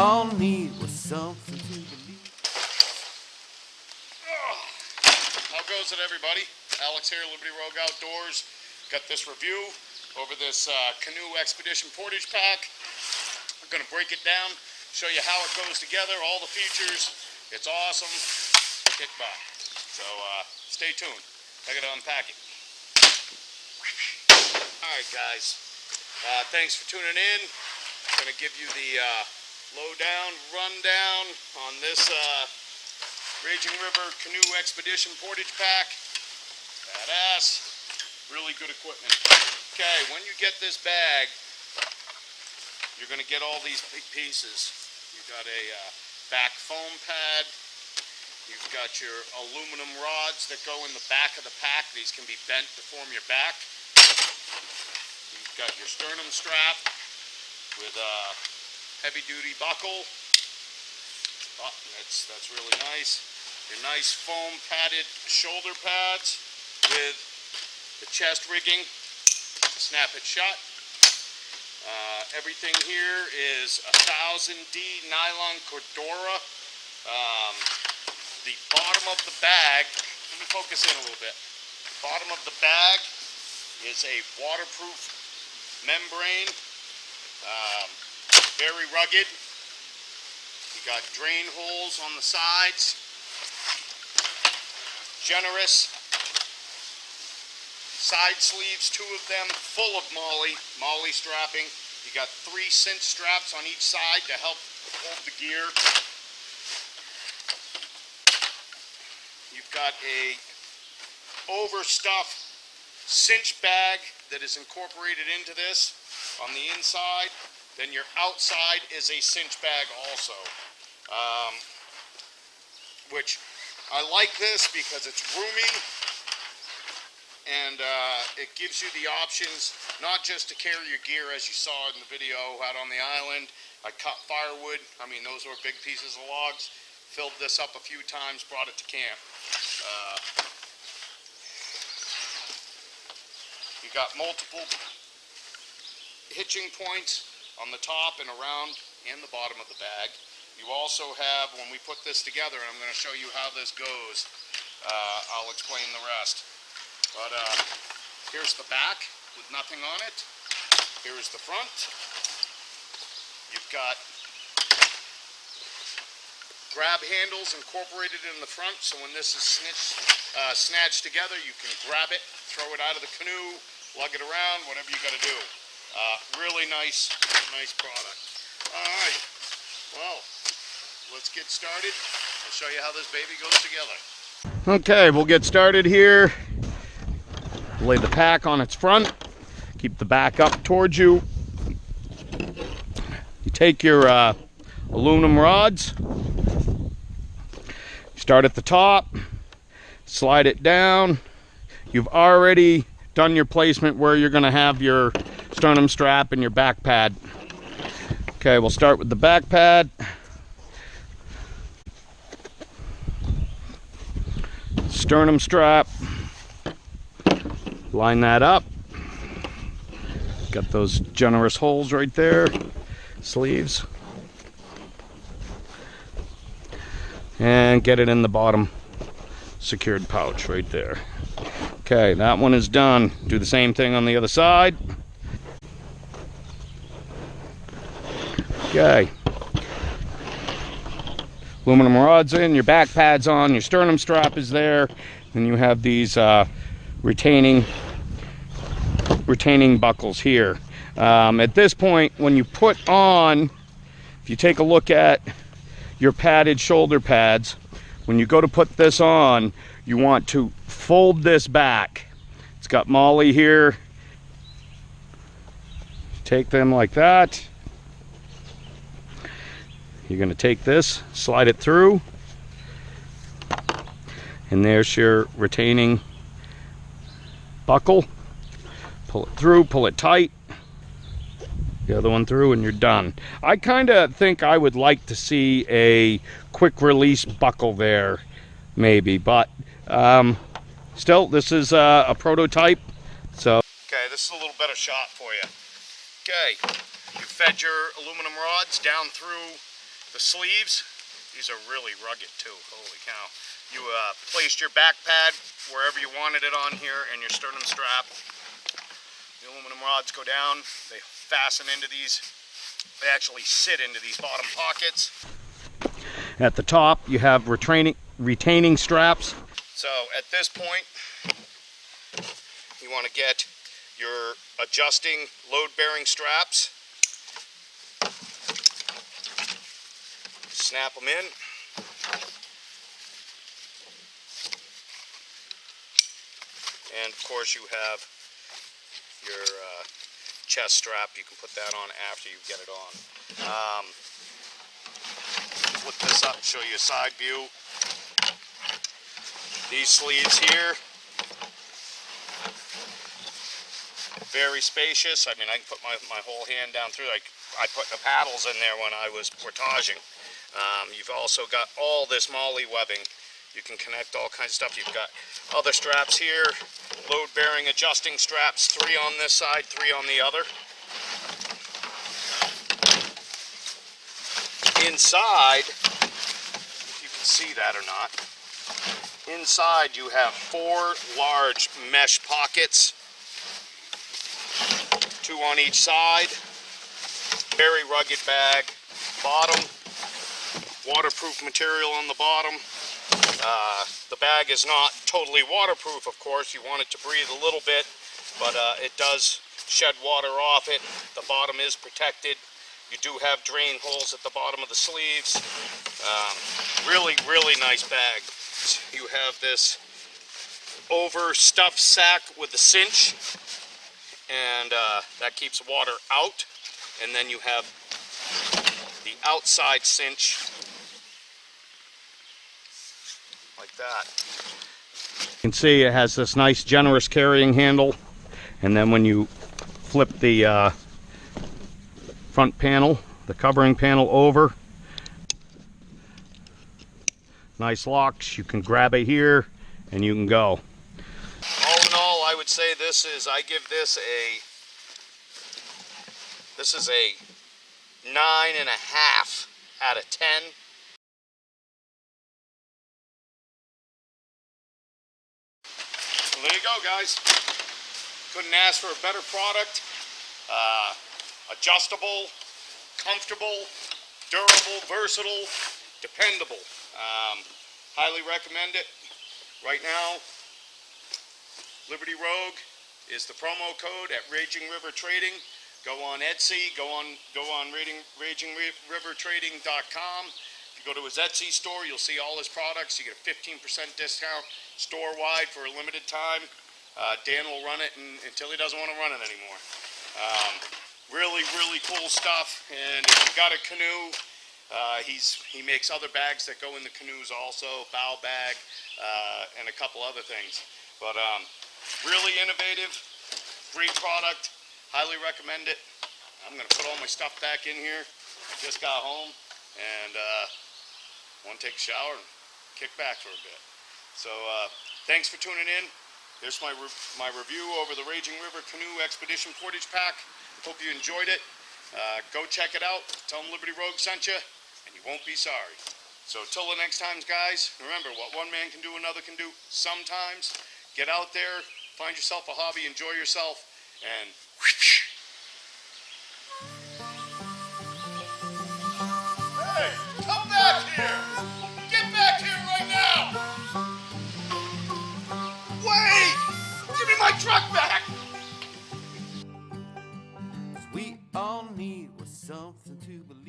all I need was something to believe. How goes it, everybody? Alex here, Liberty Rogue Outdoors. Got this review over this Canoe Expedition Portage pack. I'm going to break it down, show you how it goes together, all the features. It's awesome. Kick butt. So stay tuned. I got to unpack it. Alright guys, thanks for tuning in. I'm going to give you the lowdown, rundown on this Raging River Canoe Expedition Portage pack. Badass. Really good equipment. Okay, when you get this bag, you're going to get all these big pieces. You've got a back foam pad. You've got your aluminum rods that go in the back of the pack. These can be bent to form your back. You've got your sternum strap with a heavy-duty buckle. Oh, that's really nice. Your nice foam padded shoulder pads with the chest rigging to snap it shut. Everything here is 1000D nylon Cordura. The bottom of the bag, let me focus in a little bit. The bottom of the bag is a waterproof membrane, very rugged. You got drain holes on the sides, generous side sleeves, 2 of them full of MOLLE strapping. You got 3 cinch straps on each side to help hold the gear. You've got a overstuffed cinch bag that is incorporated into this on the inside. Then your outside is a cinch bag also, which I like this because it's roomy and it gives you the options not just to carry your gear as you saw in the video out on the island. I cut firewood. I mean, those were big pieces of logs. Filled this up a few times, brought it to camp. You got multiple hitching points on the top and around and the bottom of the bag. You also have, when we put this together, and I'm going to show you how this goes, I'll explain the rest. But here's the back with nothing on it. Here's the front. You've got grab handles incorporated in the front, so when this is snatched together, you can grab it, throw it out of the canoe, lug it around, whatever you got to do. Really nice product. All right, well, let's get started. I'll show you how this baby goes together. Okay, we'll get started here. Lay the pack on its front. Keep the back up towards you. You take your aluminum rods. Start at the top, slide it down. You've already done your placement where you're going to have your sternum strap and your back pad. Okay, we'll start with the back pad. Sternum strap. Line that up. Got those generous holes right there. Sleeves. And get it in the bottom secured pouch right there. Okay, that one is done. Do the same thing on the other side. Okay. Aluminum rods in, your back pad's on, your sternum strap is there, and you have these retaining buckles here. At this point, when you put on, if you take a look at your padded shoulder pads, when you go to put this on, you want to fold this back. It's got MOLLE here. Take them like that. You're going to take this, slide it through, and there's your retaining buckle. Pull it through, pull it tight. The other one through, and you're done. I kind of think I would like to see a quick release buckle there, maybe, but still, this is a prototype, so. Okay, this is a little better shot for you. Okay, you fed your aluminum rods down through The sleeves, these are really rugged too, holy cow. You placed your back pad wherever you wanted it on here and your sternum strap. The aluminum rods go down, they fasten into these, they actually sit into these bottom pockets. At the top you have retaining straps. So at this point, you want to get your adjusting load-bearing straps. Snap them in. And of course you have your chest strap. You can put that on after you get it on. Flip this up, show you a side view. These sleeves here, very spacious. I mean, I can put my whole hand down through. I put the paddles in there when I was portaging. You've also got all this molly webbing. You can connect all kinds of stuff. You've got other straps here, load-bearing adjusting straps, 3 on this side, 3 on the other. Inside, if you can see that or not, inside you have 4 large mesh pockets, 2 on each side. Very rugged bag. Bottom, waterproof material on the bottom. The bag is not totally waterproof, of course. You want it to breathe a little bit, but it does shed water off it. The bottom is protected. You do have drain holes at the bottom of the sleeves. Really, really nice bag. You have this overstuffed sack with a cinch, and that keeps water out. And then you have the outside cinch like that. You can see it has this nice generous carrying handle, and then when you flip the front panel, the covering panel over, nice locks. You can grab it here and you can go. All in all, I would say I give this a 9.5 out of 10. Well, there you go, guys. Couldn't ask for a better product. Adjustable, comfortable, durable, versatile, dependable. Highly recommend it. Right now, Liberty Rogue is the promo code at Raging River Trading. Go on Etsy, go on RagingRiverTrading.com. If you go to his Etsy store, you'll see all his products. You get a 15% discount store-wide for a limited time. Dan will run it until he doesn't want to run it anymore. Really, really cool stuff. And if you've got a canoe, he makes other bags that go in the canoes also, bow bag, and a couple other things. But really innovative, great product. Highly recommend it. I'm going to put all my stuff back in here. I just got home and want to take a shower and kick back for a bit. So thanks for tuning in. There's my review over the Raging River Canoe Expedition Portage Pack. Hope you enjoyed it. Go check it out. Tell them Liberty Rogue sent you, and you won't be sorry. So till the next time, guys, remember, what one man can do, another can do. Sometimes get out there, find yourself a hobby, enjoy yourself, and hey, come back here! Get back here right now! Wait! Give me my truck back! 'Cause we all need was something to believe.